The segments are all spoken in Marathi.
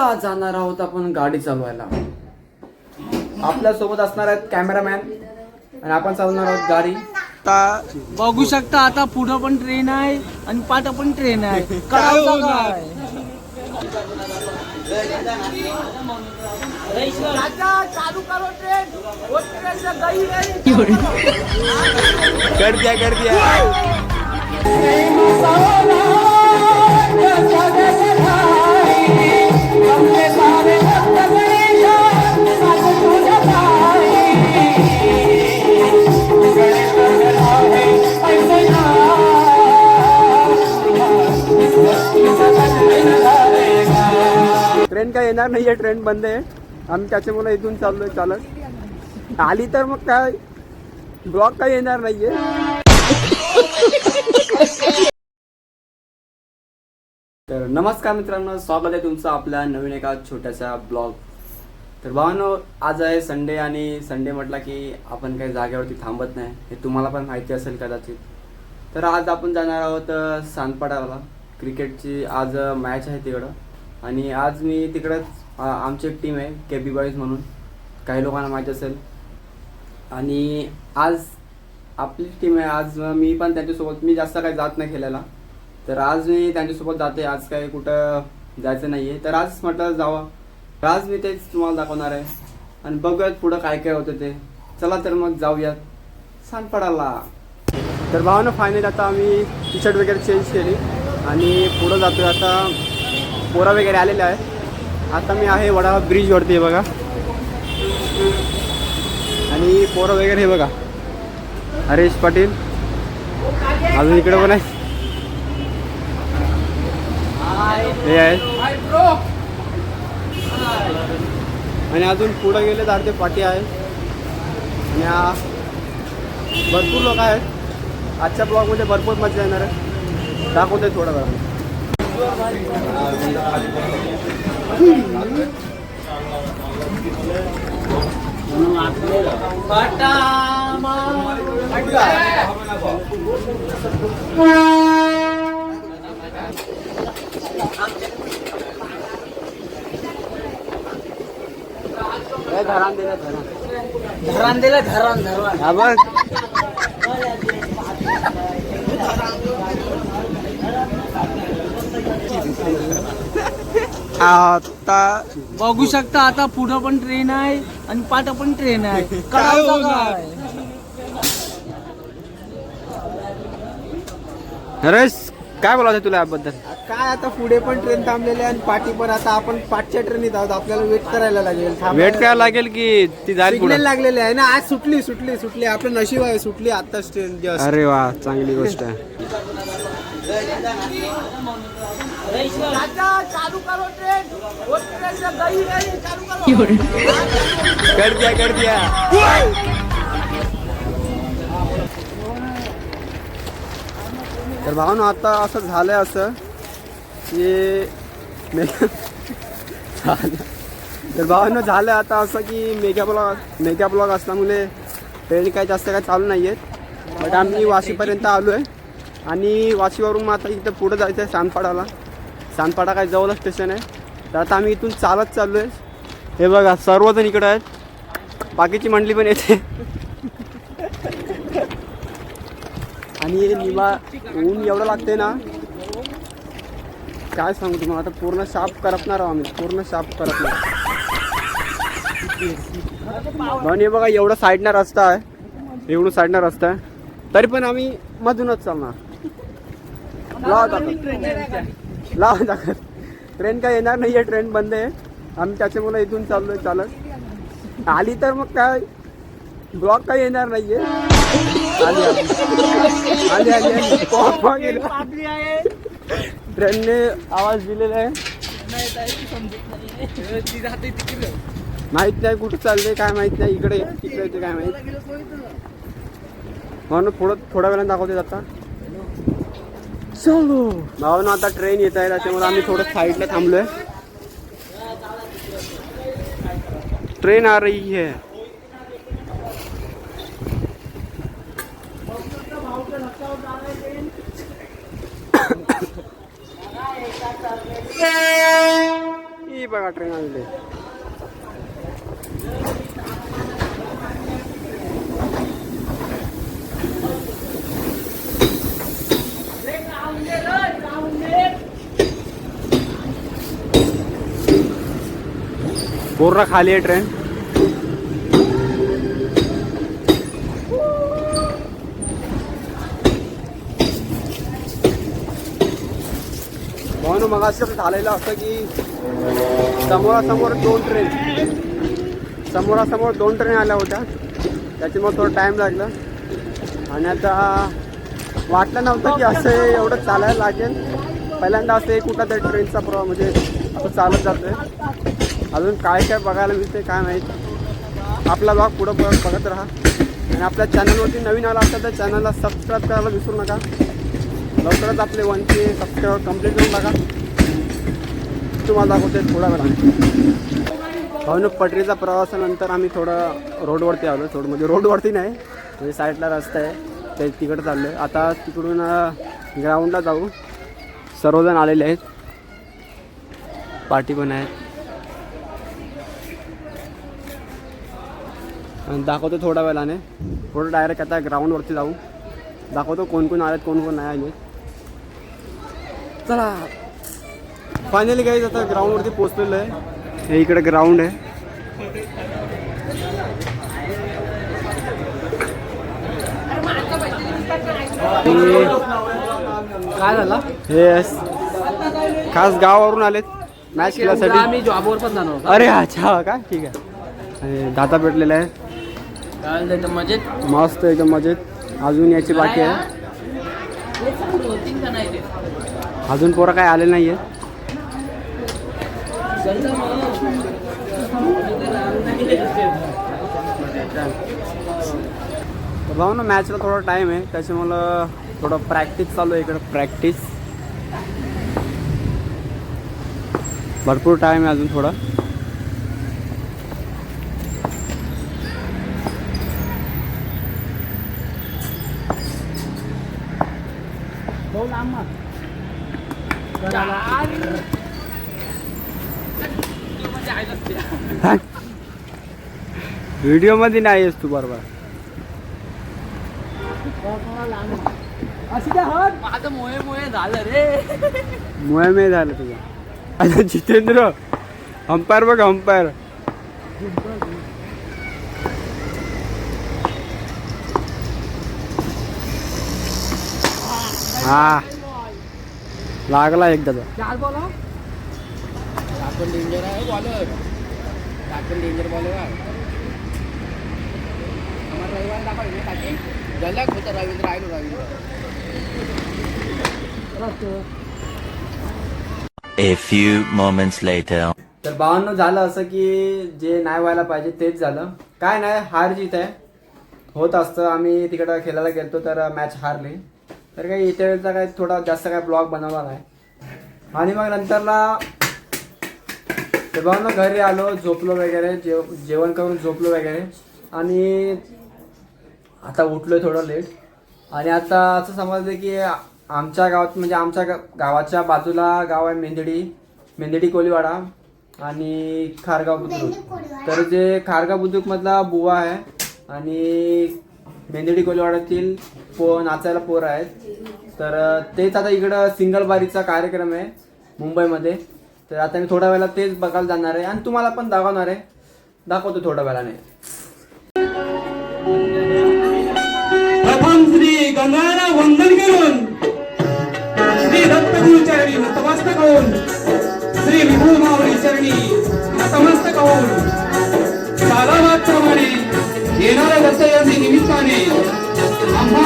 आज जाणार आहोत आपण गाडी चालवायला. आपल्या सोबत असणार आहेत कॅमेरामॅन आणि आपण चालवणार आहोत गाडी. आता बघू शकता, आता पुढं पण ट्रेन आहे आणि पाठ पण ट्रेन आहे. करावं काय? चालू करो ट्रेन. कर दिया ट्रेन काय येणार नाहीये, ट्रेन बंद आहे. आम्ही त्याच्यामुळे इथून चाललोय चालत. आली तर मग काय ब्लॉग काय येणार नाहीये. तर नमस्कार मित्रांनो, स्वागत आहे तुमचं आपल्या नवीन एका छोट्याशा ब्लॉग. तर भावांनो, आज आहे संडे आणि संडे म्हटला की आपण काही जागेवरती थांबत नाही, हे तुम्हाला पण माहिती असेल कदाचित. तर आज आपण जाणार आहोत सांदपाड्याला. क्रिकेटची आज मॅच आहे तिकडं आणि आज मी तिकडंच आमची एक टीम आहे केबी बॉईज म्हणून, काही लोकांना माहीत असेल. आणि आज आपली टीम आहे. आज मी पण त्यांच्यासोबत, मी जास्त काही जात नाही खेळायला, तर आज मी त्यांच्यासोबत जाते. आज काही कुठं जायचं नाही आहे, तर आज म्हटलं जावं. तर आज मी तेच तुम्हाला दाखवणार आहे आणि बघूयात पुढं काय काय होतं ते. चला तर मग जाऊयात सांदपाड्याला. तर भावानं फायनली आता आम्ही टी शर्ट वगैरे चेंज केली आणि पुढं जातो. आता पोरा वगैरे आलेले आहे. आता मी आहे वडा ब्रिजवरती आहे बघा, आणि पोरं वगैरे हे बघा, हरेश पाटील अजून इकडे पण आहे, हे आहे. आणि अजून पुढं गेले तर ते पाटी आहे आणि भरपूर लोक आहेत. आजच्या ब्लॉगमध्ये भरपूर मजा येणार आहे, दाखवते थोडा वेळा. धरण दिलं, धरण हा बघ, आता बघू शकता, आता पुढं पण ट्रेन आहे आणि पाठ पण ट्रेन आहे. करावं काय? हरेश काय बोलायचं तुला याबद्दल? काय आता पुढे पण ट्रेन थांबलेली आहे आणि पाठी पण. आता आपण पाठच्या ट्रेनीत आहोत, आपल्याला वेट करायला लागेल. वेट करायला लागेल की ती जाईल पुढे? सिग्नल लागलेले आहे ना. आज सुटली आपलं नशीब आहे, सुटली आताच ट्रेन जस्ट. अरे वा, चांगली गोष्ट आहे. चालू करो ट्रेन. कर दिया तर भावानो, आता असं झालंय असं की तर भावानो झालं आता असं की मेगा ब्लॉग असल्यामुळे ट्रेन काही जास्त काय चालू नाही आहेत. बट आम्ही वाशीपर्यंत आलो आहे आणि वाशीवरून मग आता इथं पुढं जायचं आहे सांदपाडाला. सांदपाडा काय जवळ स्टेशन आहे, तर आता आम्ही इथून चालत चाललो आहे. हे बघा, सर्वजण इकडं आहेत, बाकीची मंडळी पण येते. आणि निवा ऊन एवढं लागते ना, काय सांगू तुम्हाला. आता पूर्ण साफ करपणार आहोत आम्ही, पूर्ण साफ करपणार. आणि बघा, एवढं साईडनं रस्ता आहे, एवढं साईडनं रस्ता आहे, तरी पण आम्ही मधूनच चालणार. लावा टाकत. ट्रेन काय येणार नाहीये, ट्रेन बंद आहे. आम्ही त्याच्यामुळे इथून चाललोय चालत. आली तर मग काय ब्लॉग काही येणार नाहीये. ट्रेनने आवाज दिलेला आहे, माहित नाही कुठं चाललंय, काय माहित नाही. इकडे तिकडे येते काय माहित, म्हणून थोड्या वेळाने दाखवते. आता चलो भावना, आता ट्रेन येत आहे त्याच्यामुळे आम्ही थोडं साईडला थांबलोय. ट्रेन आ रही है. ही बघा ट्रेन आलेली आहे. पूर्ण खाली आहे ट्रेन. म्हणून मग असं झालेलं असं की समोरासमोर दोन ट्रेन आल्या होत्या, त्याच्यामुळे थोडं टाईम लागला. आणि आता वाटलं नव्हतं की असं एवढं चालायला लागेल. पहिल्यांदा असं कुठला तरी ट्रेनचा प्रवाह म्हणजे असं चालत जातोय. अजून काय काय बघायला मिळते काय माहीत. आपला ब्लॉग पुढं बघत राहा. आणि आपल्या चॅनलवरती नवीन आला असेल तर चॅनलला सबस्क्राईब करायला विसरू नका. लवकरच आपले 1K सबस्क्राईबर कंप्लीट करून टाका. तुम्हाला दाखवते थोडा वेळाने. भाऊन पटरीचा प्रवासानंतर आम्ही थोडं रोडवरती आलो. थोडं म्हणजे रोडवरती नाही, म्हणजे साईडला रस्ता आहे ते तिकडं चाललो आहे. आता तिकडून ग्राउंडला जाऊ. सर्वजण आलेले आहेत, पार्टी पण आहेत. दाखवतो थोड्या वेळाने. थोडं डायरेक्ट आता ग्राउंडवरती जाऊ. दाखवतो कोण कोण आलेत कोण कोण नाही आले. चला फायनली गाईज आता ग्राउंडवरती पोचलेलो आहे. हे इकडे ग्राउंड आहे. काय झालं? हे खास गावावरून आलेत मॅच खेळण्यासाठी. आम्ही जॉबवर पण जाणार होतो. अरे अच्छा का ठीक आहे. आणि दाता भेटलेला आहे. काय मजेत मस्त एकदम मजेत. अजून याची बाकी आहे. अजून पोरं काय आले नाही आहे. भाऊ ना मॅचला थोडा टाईम आहे, त्याच्यामुळं थोडं प्रॅक्टिस चालू आहे इकडं. प्रॅक्टिस भरपूर टाईम आहे अजून थोडा. व्हिडिओ मध्ये नाही आहेस तू बरोबर. माझं मोहे झालं रे. मुळे झालं तुझं. आता जितेंद्र अंपायर बघ अंपायर. हा लागला एकदा. चार बोला आपण डेंजर आहे बॉलर. आपण डेंजर बॉलर आहे. आम्हाला रविवार दाखवायचं टाकी जलक होतं. रवींद्र आहे ना Ravindra. A few moments later. तर भावांनो झालं असं की जे नाही व्हायला पाहिजे तेच झालं. काय नाही, हार जीत आहे, होत असतं. आम्ही तिकडं खेळायला गेलतो तर मॅच हारली. तर काही इथे वेळचा काही थोडा जास्त काय ब्लॉग बनवला नाही. आणि मग नंतरला ते भावांनो घरी आलो, झोपलो वगैरे, जेवण करून झोपलो वगैरे. आणि आता उठलोय थोडं लेट. आणि आता असं समजलं की आमच्या गावात म्हणजे आमच्या गावाच्या बाजूला गाव आहे मेंदडी कोलीवाडा आणि खारगाव बुद्रुक. तर जे खारगाव बुद्रुकमधला बुवा आहे आणि मेंदडी कोलीवाड्यातील नाचायला पोरं आहेत. तर तेच आता इकडं सिंगल बारीचा कार्यक्रम आहे मुंबईमध्ये. तर आता मी थोड्या वेळाला तेच बघायला जाणार आहे आणि तुम्हाला पण दाखवणार आहे. दाखवतो थोड्या वेळाने. प्रथम श्री गंगाला वंदन करून श्री दत्तगुरु चरणी नतमस्तक होऊन श्री विभू माऊली चरणी नतमस्तक होऊन कालावाप्रमाणे येणाऱ्या दत्तजयंती निमित्ताने आम्हा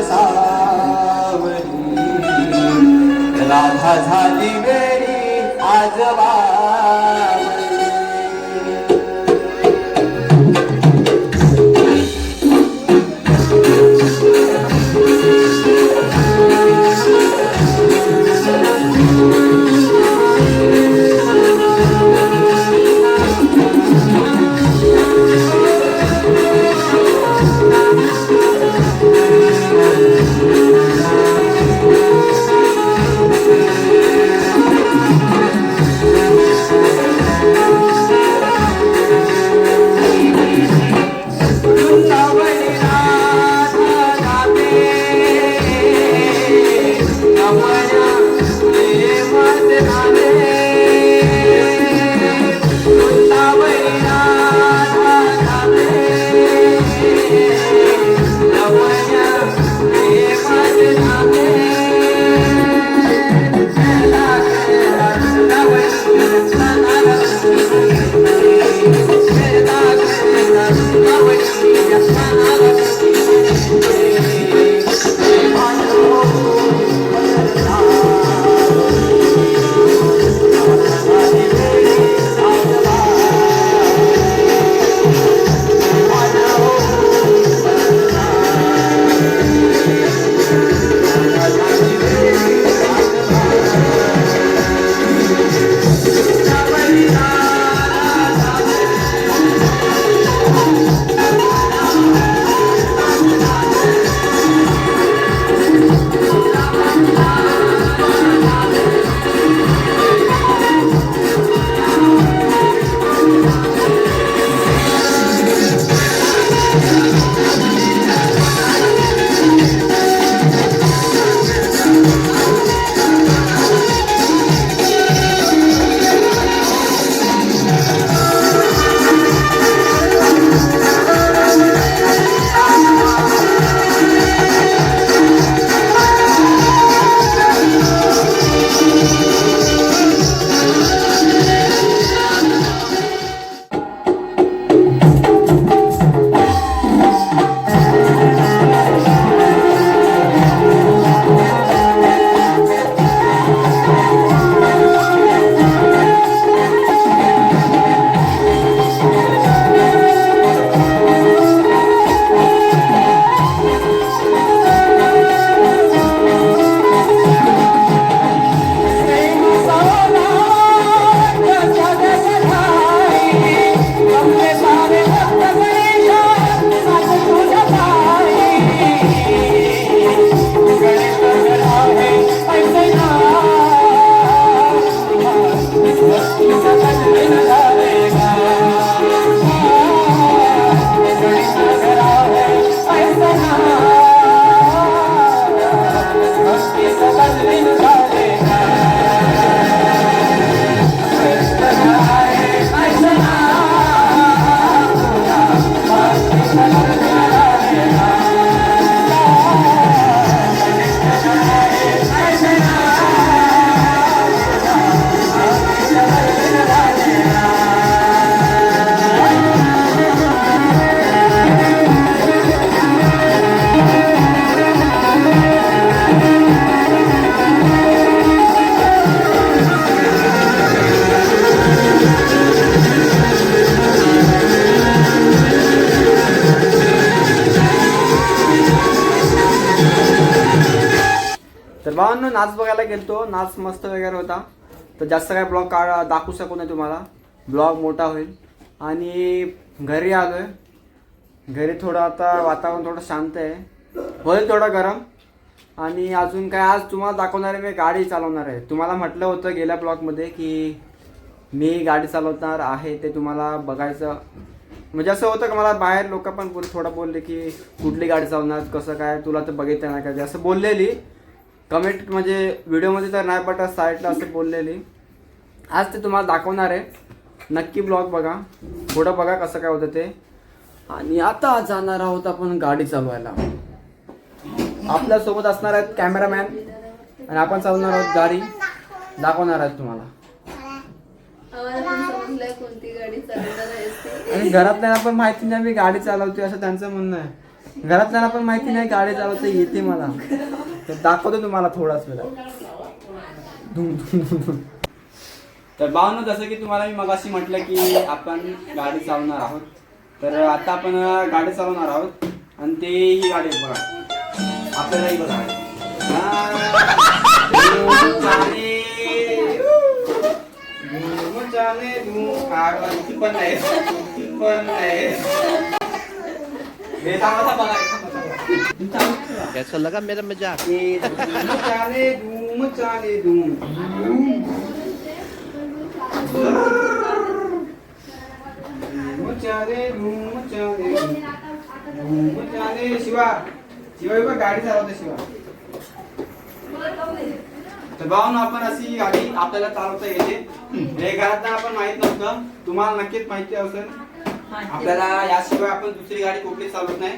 सावली राधा झाली वेळी आज वावली. तर भावांनो नाच बघायला गेलतो, नाच मस्त वगैरे होता. तर जास्त काय ब्लॉग दाखवू शकू नाही तुम्हाला, ब्लॉग मोठा होईल. आणि घरी आलोय, घरी थोडं आता वातावरण थोडं शांत आहे, होईल थोडं गरम. आणि अजून काय आज तुम्हाला दाखवणार आहे, मी गाडी चालवणार आहे. तुम्हाला म्हटलं होतं गेल्या ब्लॉगमध्ये की मी गाडी चालवणार आहे, ते तुम्हाला बघायचं. म्हणजे असं होतं का मला बाहेर लोक पण थोडं बोलले की कुठली गाडी चालवणार, कसं काय, तुला तर बघितलं नाही का, असं बोललेली कमेंट, म्हणजे व्हिडिओमध्ये तर नाही बट साईडला असं बोललेली. आज ते तुम्हाला दाखवणार आहे, नक्की ब्लॉग बघा, पुढं बघा कसं काय होतं ते. आणि आता जाणार आहोत आपण गाडी चालवायला. आपल्यासोबत असणार आहेत कॅमेरामॅन आणि आपण चालवणार आहोत गाडी, दाखवणार आहेत तुम्हाला. कोणती गाडी चालवणार आहेस ते. आणि घरातल्या पण माहिती नाही मी गाडी चालवते असं त्यांचं म्हणणं आहे. घरातल्याला पण माहिती नाही गाडी चालवता येते मला. तर दाखवतो तुम्हाला थोडाच वेळा. तर भावनो जसं की तुम्हाला मी मगाशी म्हटलं की आपण गाडी चालवणार आहोत. तर आता आपण गाडी चालवणार आहोत आणि ते ही गाडी आहे बघा. आपल्यालाही बघा. पण नाही कैसा लगा मेरा मजाक? शिवा गाडी चालवते शिवा. तर भावनो आपण अशी गाडी आपल्याला चालवता येते. हे घरात आपण माहित नव्हतं, तुम्हाला नक्कीच माहिती असेल. आपल्याला याशिवाय आपण दुसरी गाडी कुठली चालवत नाही.